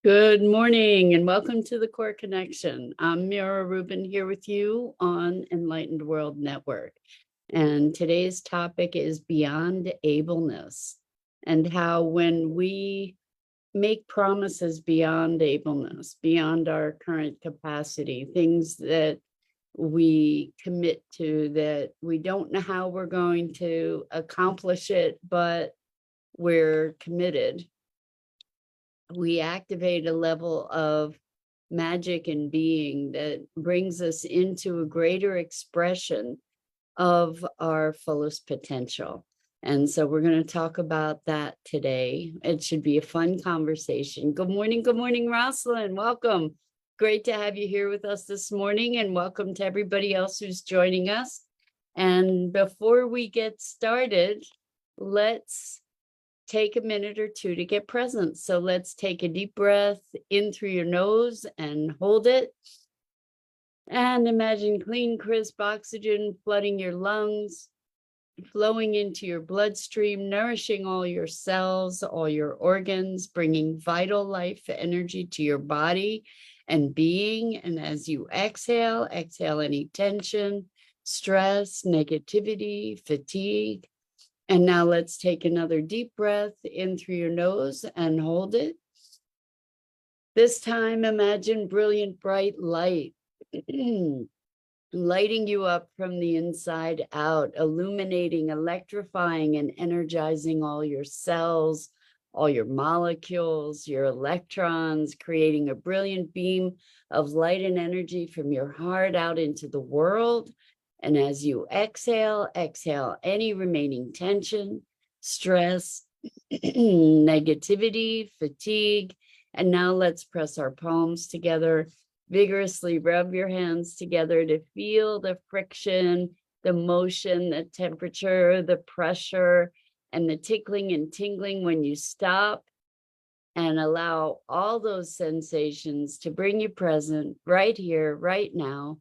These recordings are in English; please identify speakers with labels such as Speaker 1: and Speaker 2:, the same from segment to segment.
Speaker 1: Good morning and welcome to the Core Connection. I'm Mira Rubin here with you on Enlightened World Network. And today's topic is beyond ableness and how when we make promises beyond ableness, beyond our current capacity, things that we commit to that we don't know how we're going to accomplish it, but we're committed. We activate a level of magic and being that brings us into a greater expression of our fullest potential. And so we're going to talk about that today. It should be a fun conversation. Good morning, Rosalind. Welcome. Great to have you here with us this morning, and welcome to everybody else who's joining us. And before we get started, let's take a minute or two to get present. So let's take a deep breath in through your nose and hold it. And imagine clean, crisp oxygen flooding your lungs, flowing into your bloodstream, nourishing all your cells, all your organs, bringing vital life energy to your body and being. And as you exhale any tension, stress, negativity, fatigue. And now let's take another deep breath in through your nose and hold it. This time, imagine brilliant, bright light, lighting you up from the inside out, illuminating, electrifying, and energizing all your cells, all your molecules, your electrons, creating a brilliant beam of light and energy from your heart out into the world. And as you exhale any remaining tension, stress, negativity, fatigue. And now let's press our palms together, vigorously rub your hands together to feel the friction, the motion, the temperature, the pressure, and the tickling and tingling when you stop. And allow all those sensations to bring you present right here, right now,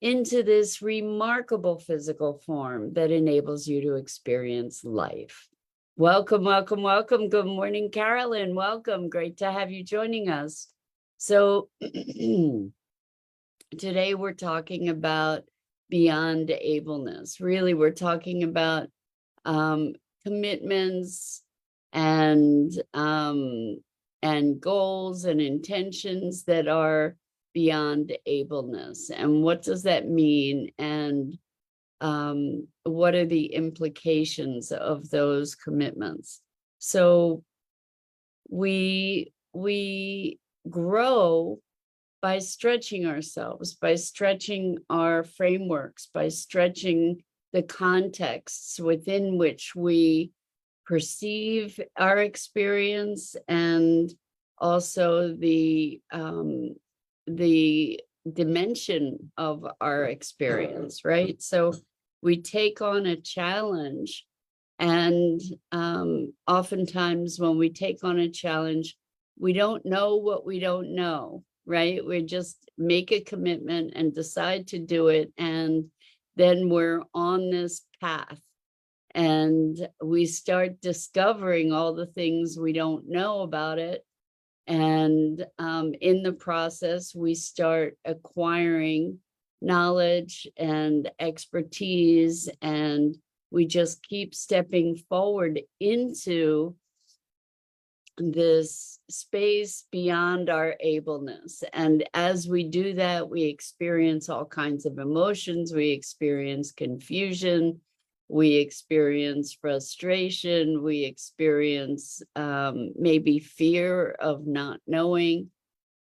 Speaker 1: into this remarkable physical form that enables you to experience life. Welcome. Good morning, Carolyn. Welcome. Great to have you joining us. So today we're talking about beyond ableness. Really, we're talking about commitments and goals and intentions that are beyond ableness. And what does that mean? And what are the implications of those commitments? So we grow by stretching ourselves, by stretching our frameworks, by stretching the contexts within which we perceive our experience, and also the dimension of our experience, right? So we take on a challenge, and oftentimes when we take on a challenge, we don't know what we don't know, right? We just make a commitment and decide to do it, and then we're on this path. And we start discovering all the things we don't know about it. And in the process, we start acquiring knowledge and expertise, and we just keep stepping forward into this space beyond our ableness. And as we do that, we experience all kinds of emotions. We experience confusion. We experience frustration. We experience maybe fear of not knowing,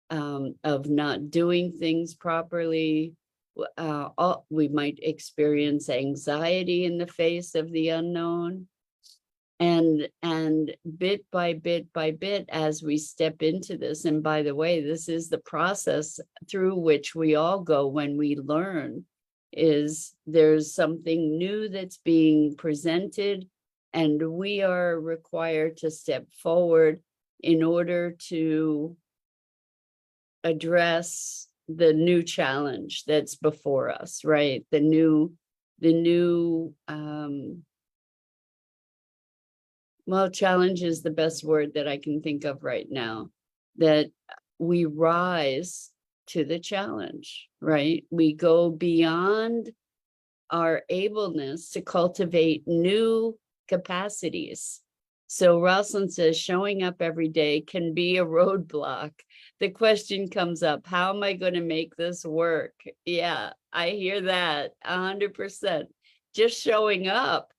Speaker 1: of not doing things properly. We might experience anxiety in the face of the unknown. And bit by bit, as we step into this, and by the way, this is the process through which we all go when we learn, is there's something new that's being presented, and we are required to step forward in order to address the new challenge that's before us, right? The new well, challenge is the best word that I can think of right now. that we rise to the challenge, right? We go beyond our ableness to cultivate new capacities. So Rosalind says showing up every day can be a roadblock. The question comes up, how am I going to make this work? Yeah, I hear that 100%. Just showing up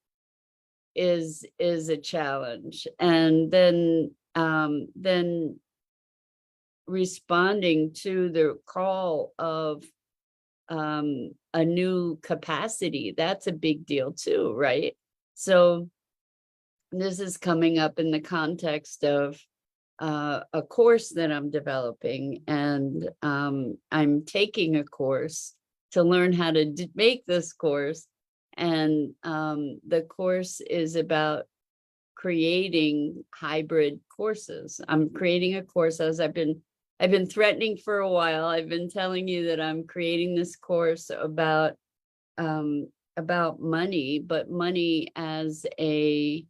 Speaker 1: is a challenge. And then responding to the call of a new capacity, that's a big deal too, right? So this is coming up in the context of a course that I'm developing, and I'm taking a course to learn how to make this course. And the course is about creating hybrid courses. I'm creating a course, as I've been threatening for a while. I've been telling you that I'm creating this course about money, but money as a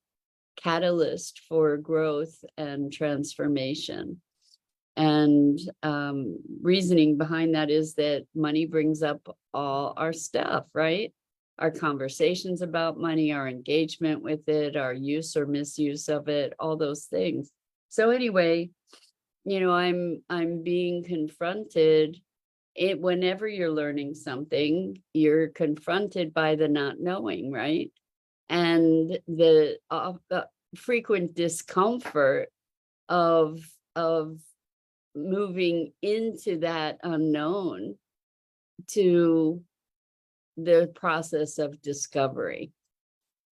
Speaker 1: catalyst for growth and transformation. And reasoning behind that is that money brings up all our stuff, right? Our conversations about money, our engagement with it, our use or misuse of it, all those things. So anyway, you know, I'm being confronted. Whenever you're learning something, you're confronted by the not knowing, right? And the frequent discomfort of moving into that unknown to the process of discovery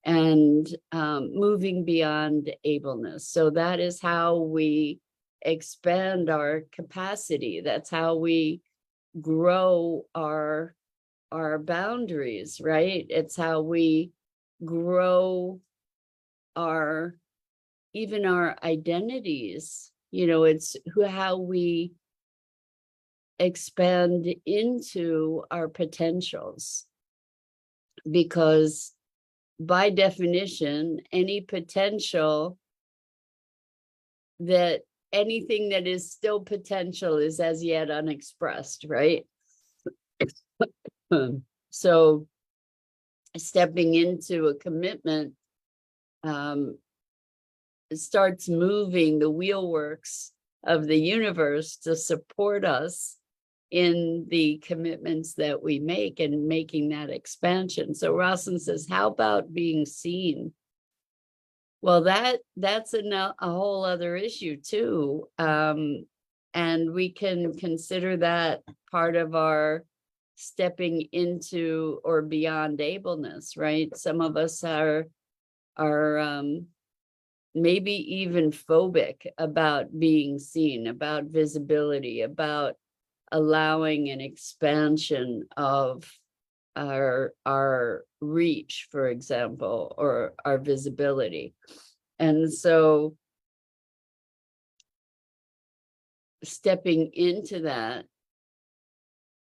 Speaker 1: and moving beyond ableness. So that is how we expand our capacity. That's how we grow our boundaries, right? It's how we grow even our identities. You know, it's how we expand into our potentials, because by definition, any potential that anything that is still potential is as yet unexpressed, right? So stepping into a commitment starts moving the wheelworks of the universe to support us in the commitments that we make and making that expansion. So Rosalind says, how about being seen? Well, that's a whole other issue too. And we can consider that part of our stepping into or beyond ableness, right? Some of us are maybe even phobic about being seen, about visibility, about allowing an expansion of our reach, for example, or our visibility. And so stepping into that,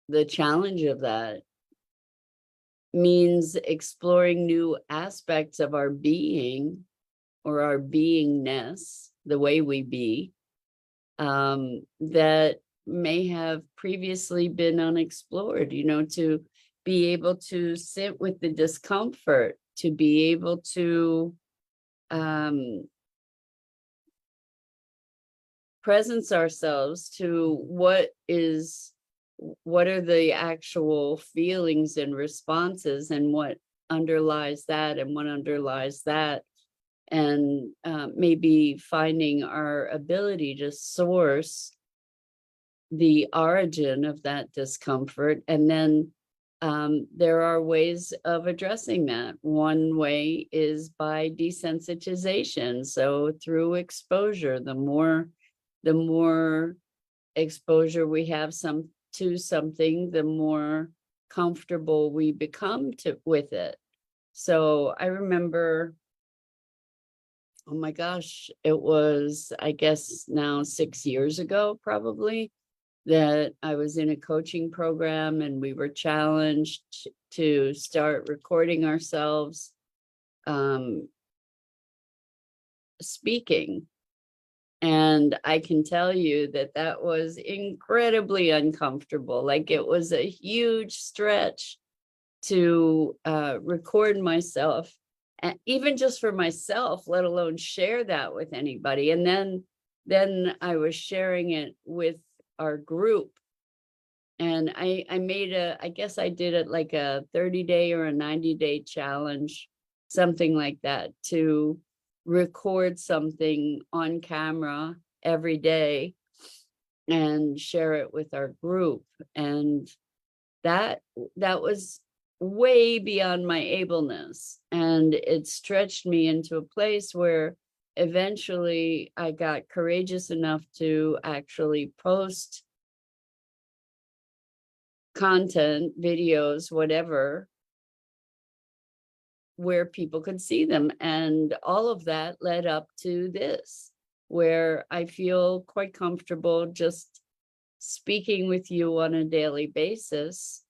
Speaker 1: the challenge of that, means exploring new aspects of our being or our beingness, the way we be, that may have previously been unexplored, you know, to be able to sit with the discomfort, to be able to presence ourselves to what are the actual feelings and responses, and what underlies that, and what underlies that, and maybe finding our ability to source the origin of that discomfort. And then there are ways of addressing that. One way is by desensitization. So through exposure, the more exposure we have to something, the more comfortable we become with it. So I remember, oh my gosh, it was, I guess now 6 years ago, probably, that I was in a coaching program and we were challenged to start recording ourselves speaking. And I can tell you that that was incredibly uncomfortable. Like, it was a huge stretch to record myself, even just for myself, let alone share that with anybody. And then I was sharing it with our group. And I guess I did it like a 30-day or a 90-day challenge, something like that, to record something on camera every day and share it with our group. And that was way beyond my ableness. And it stretched me into a place where eventually I got courageous enough to actually post content, videos, whatever, where people could see them. And all of that led up to this, where I feel quite comfortable just speaking with you on a daily basis.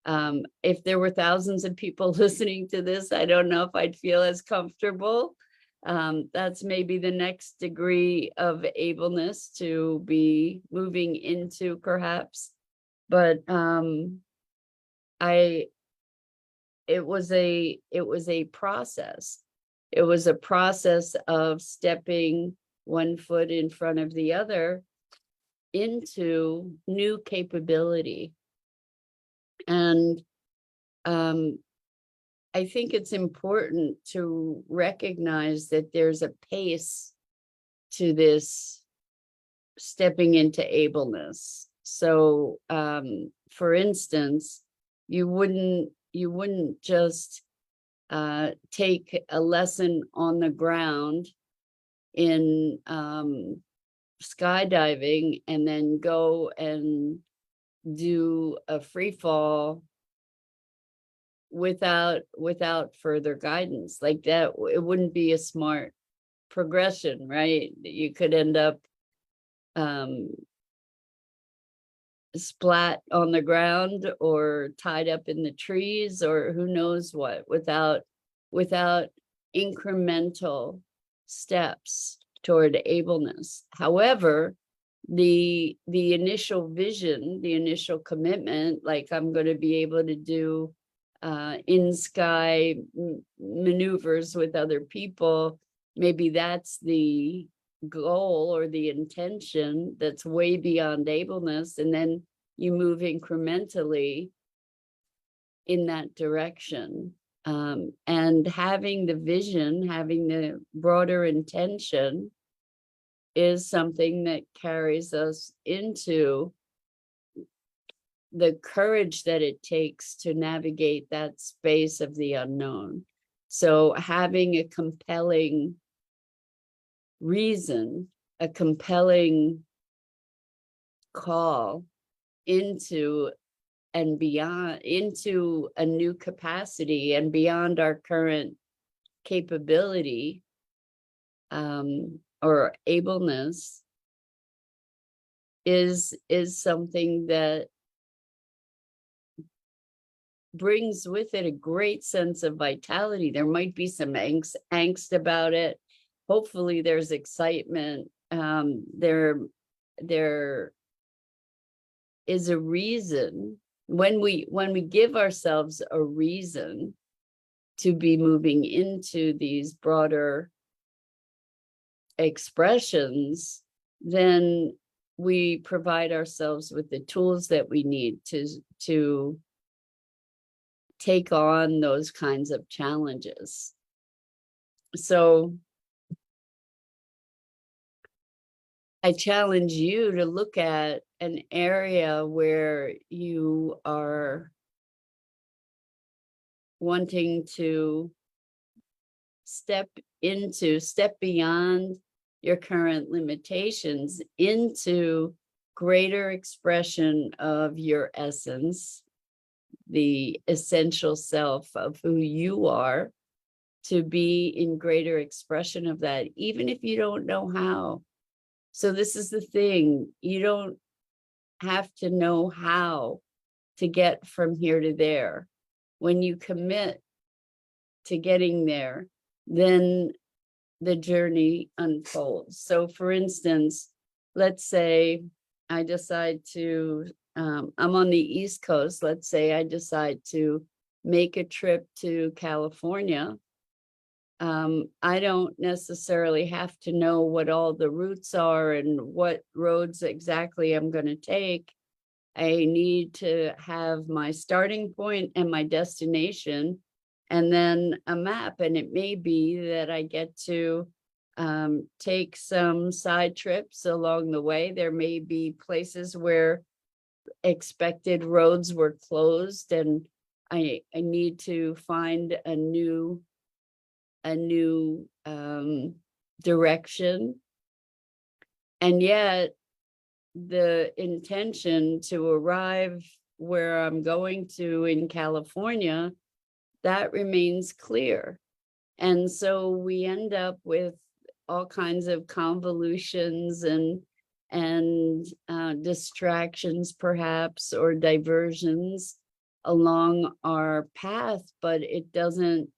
Speaker 1: If there were thousands of people listening to this, I don't know if I'd feel as comfortable. That's maybe the next degree of ableness to be moving into, perhaps. But it was a process. It was a process of stepping one foot in front of the other into new capability. And I think it's important to recognize that there's a pace to this stepping into ableness. So, for instance, you wouldn't just take a lesson on the ground in skydiving and then go and do a free fall without further guidance. Like that, it wouldn't be a smart progression, right? You could end up splat on the ground or tied up in the trees or who knows what, without incremental steps toward ableness. However, the initial vision, the initial commitment, like I'm going to be able to do in sky maneuvers with other people, maybe that's the goal or the intention that's way beyond ableness, and then you move incrementally in that direction. And having the vision, having the broader intention is something that carries us into the courage that it takes to navigate that space of the unknown. So having a compelling reason, a compelling call into and beyond, into a new capacity and beyond our current capability or ableness is something that brings with it a great sense of vitality. There might be some angst about it. Hopefully there's excitement. There is a reason when we give ourselves a reason to be moving into these broader expressions, then we provide ourselves with the tools that we need to take on those kinds of challenges. So I challenge you to look at an area where you are wanting to step beyond your current limitations into greater expression of your essence, the essential self of who you are, to be in greater expression of that, even if you don't know how. So this is the thing, you don't have to know how to get from here to there. When you commit to getting there, then the journey unfolds. So for instance, let's say I decide to, I'm on the East Coast, let's say I decide to make a trip to California. I don't necessarily have to know what all the routes are and what roads exactly I'm going to take. I need to have my starting point and my destination, and then a map. And it may be that I get to take some side trips along the way. There may be places where expected roads were closed, and I need to find a new direction. And yet the intention to arrive where I'm going to in California, that remains clear. And so we end up with all kinds of convolutions and distractions perhaps, or diversions along our path, but it doesn't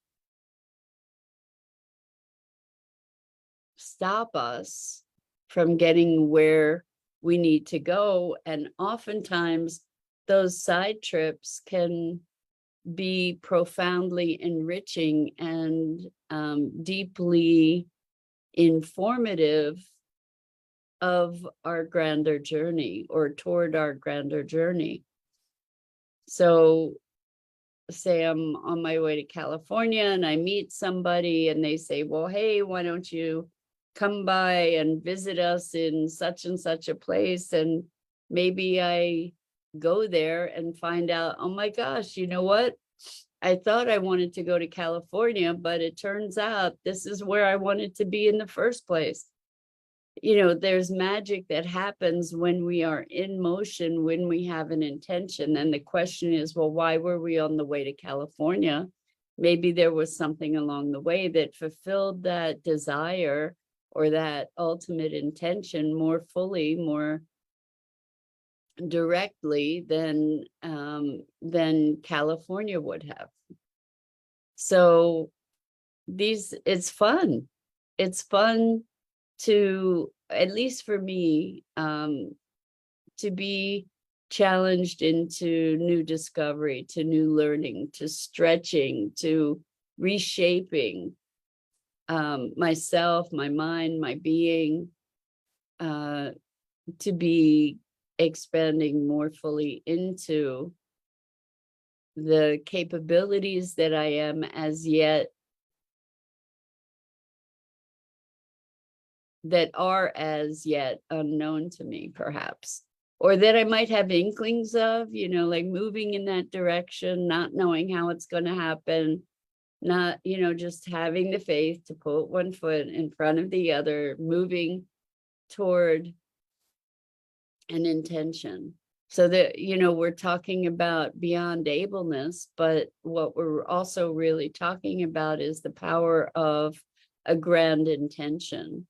Speaker 1: stop us from getting where we need to go. And oftentimes those side trips can be profoundly enriching and deeply informative of our grander journey, or toward our grander journey. So say I'm on my way to California and I meet somebody and they say, well, hey, why don't you come by and visit us in such and such a place? And maybe I go there and find out, oh my gosh, you know what? I thought I wanted to go to California, but it turns out this is where I wanted to be in the first place. You know, there's magic that happens when we are in motion, when we have an intention. And the question is, well, why were we on the way to California? Maybe there was something along the way that fulfilled that desire or that ultimate intention more fully, more directly than California would have. So it's fun. It's fun to, at least for me, to be challenged into new discovery, to new learning, to stretching, to reshaping myself, my mind, my being, to be expanding more fully into the capabilities that I am as yet, that are as yet unknown to me, perhaps, or that I might have inklings of, you know, like moving in that direction, not knowing how it's going to happen, not, you know, just having the faith to put one foot in front of the other, moving toward an intention. So that, you know, we're talking about beyond ableness, but what we're also really talking about is the power of a grand intention.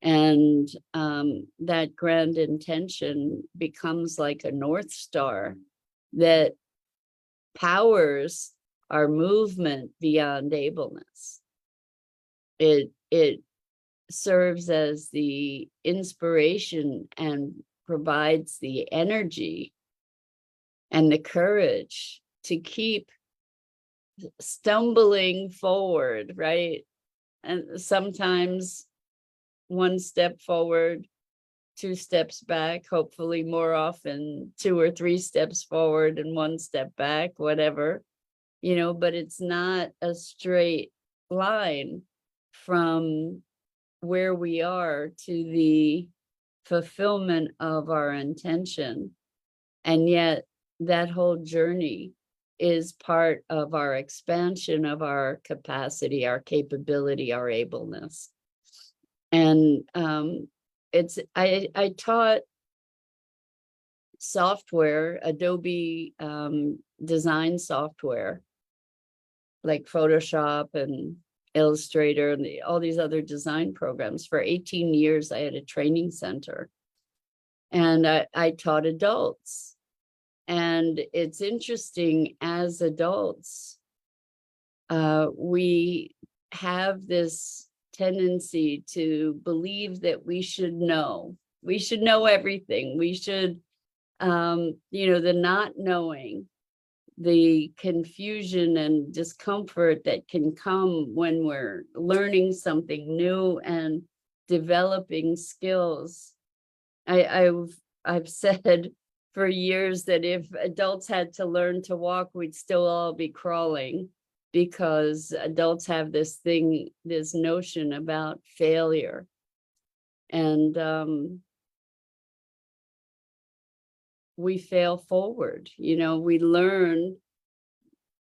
Speaker 1: And that grand intention becomes like a North Star that powers our movement beyond ableness. It serves as the inspiration and provides the energy and the courage to keep stumbling forward, right? And sometimes one step forward, two steps back, hopefully more often 2 or 3 steps forward and 1 step back, whatever, you know, but it's not a straight line from where we are to the fulfillment of our intention. And yet that whole journey is part of our expansion of our capacity, our capability, our ableness. And I taught software, Adobe design software, like Photoshop and Illustrator and all these other design programs. For 18 years, I had a training center, and I taught adults. And it's interesting, as adults, we have this tendency to believe that we should know. We should know everything. We should, the not knowing, the confusion and discomfort that can come when we're learning something new and developing skills. I've said for years that if adults had to learn to walk, we'd still all be crawling, because adults have this notion about failure. And we fail forward. We learn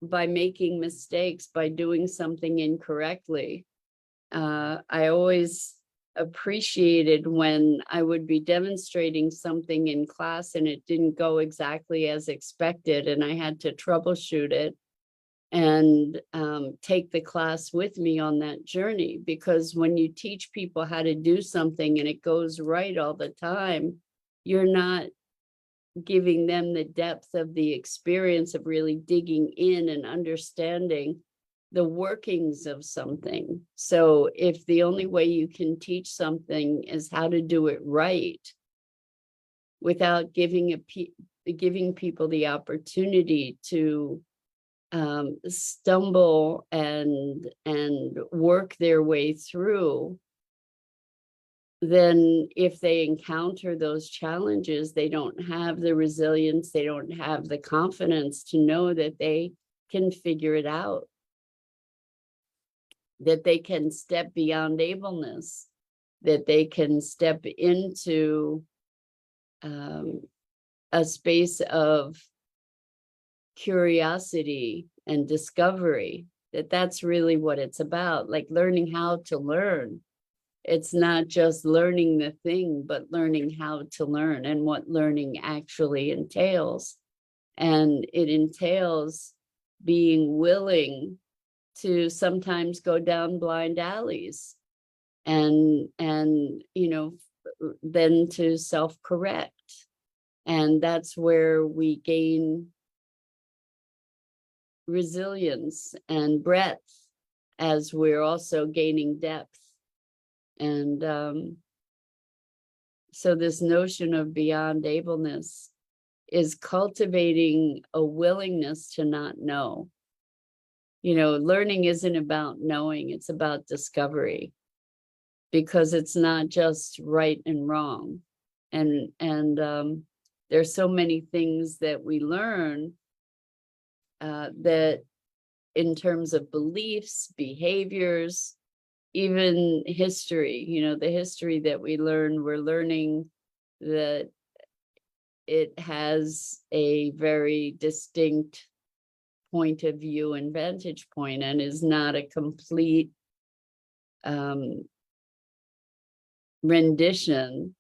Speaker 1: by making mistakes, by doing something incorrectly. I always appreciated when I would be demonstrating something in class and it didn't go exactly as expected, and I had to troubleshoot it and take the class with me on that journey. Because when you teach people how to do something and it goes right all the time, you're not giving them the depth of the experience of really digging in and understanding the workings of something. So if the only way you can teach something is how to do it right, without giving people the opportunity to stumble and work their way through, then if they encounter those challenges, they don't have the resilience, they don't have the confidence to know that they can figure it out, that they can step beyond ableness, that they can step into a space of curiosity and discovery, that's really what it's about, like learning how to learn. It's not just learning the thing, but learning how to learn and what learning actually entails. And it entails being willing to sometimes go down blind alleys and then to self-correct. And that's where we gain resilience and breadth, as we're also gaining depth. And so this notion of beyond ableness is cultivating a willingness to not know. Learning isn't about knowing, it's about discovery, because it's not just right and wrong. And there's so many things that we learn that in terms of beliefs, behaviors, even history, the history that we learn, we're learning that it has a very distinct point of view and vantage point, and is not a complete rendition,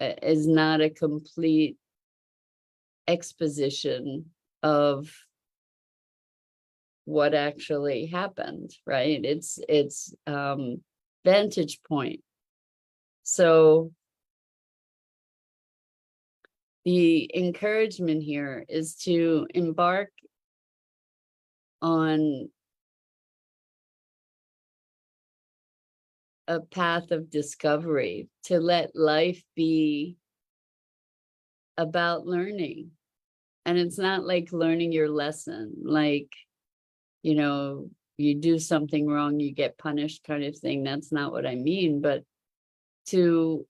Speaker 1: is not a complete exposition of what actually happened, right? It's vantage point. So the encouragement here is to embark on a path of discovery, to let life be about learning. And it's not like learning your lesson, like, you do something wrong, you get punished kind of thing. That's not what I mean, but to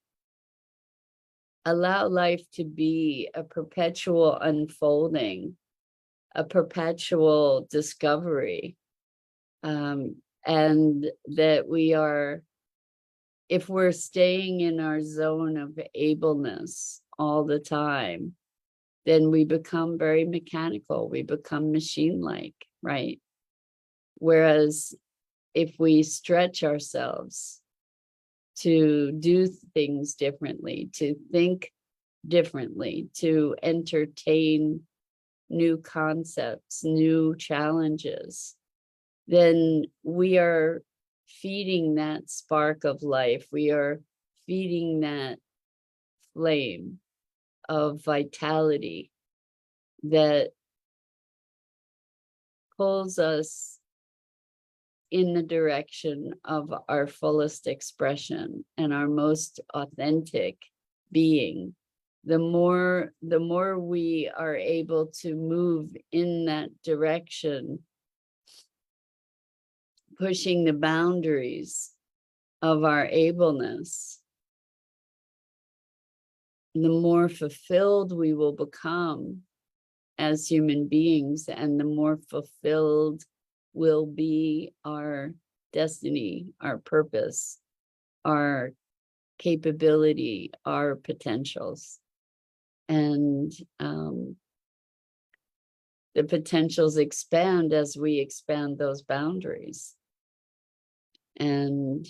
Speaker 1: allow life to be a perpetual unfolding, a perpetual discovery, and that we are, if we're staying in our zone of ableness all the time, then we become very mechanical, we become machine-like, right? Whereas if we stretch ourselves to do things differently, to think differently, to entertain new concepts, new challenges, then we are feeding that spark of life. We are feeding that flame of vitality that pulls us in the direction of our fullest expression and our most authentic being, the more we are able to move in that direction, pushing the boundaries of our ableness, the more fulfilled we will become as human beings, and the more fulfilled will be our destiny, our purpose, our capability, our potentials. And the potentials expand as we expand those boundaries. And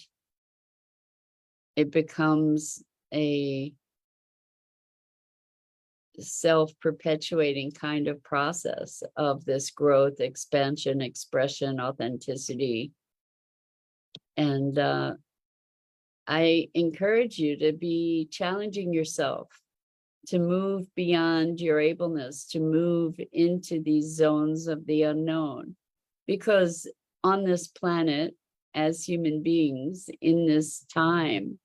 Speaker 1: it becomes a self-perpetuating kind of process of this growth, expansion, expression, authenticity. And I encourage you to be challenging yourself to move beyond your ableness, to move into these zones of the unknown. Because on this planet, as human beings in this time,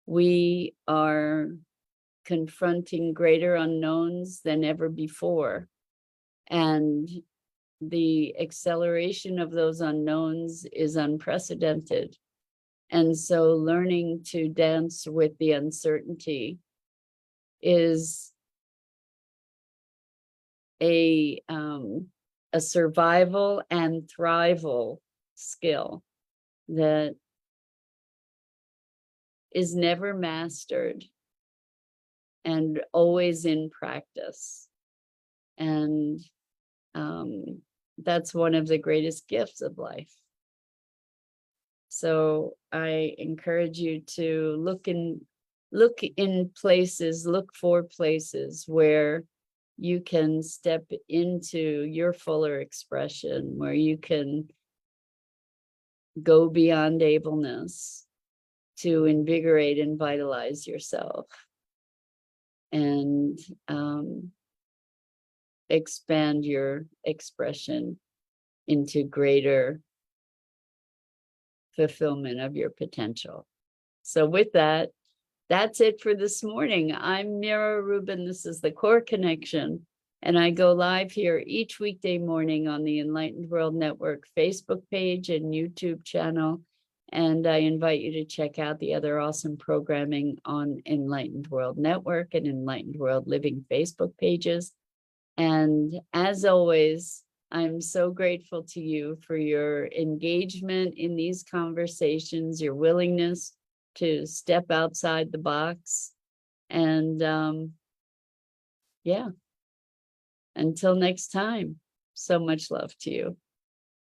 Speaker 1: we are confronting greater unknowns than ever before. And the acceleration of those unknowns is unprecedented. And so learning to dance with the uncertainty is a survival and thrival skill that is never mastered and always in practice. And that's one of the greatest gifts of life. So I encourage you to look for places where you can step into your fuller expression, where you can go beyond ableness to invigorate and vitalize yourself, and expand your expression into greater fulfillment of your potential. So with that, that's it for this morning. I'm Mira Rubin. This is the Core Connection, and I go live here each weekday morning on the Enlightened World Network Facebook page and YouTube channel. And I invite you to check out the other awesome programming on Enlightened World Network and Enlightened World Living Facebook pages. And as always, I'm so grateful to you for your engagement in these conversations, your willingness to step outside the box. And yeah, until next time, so much love to you.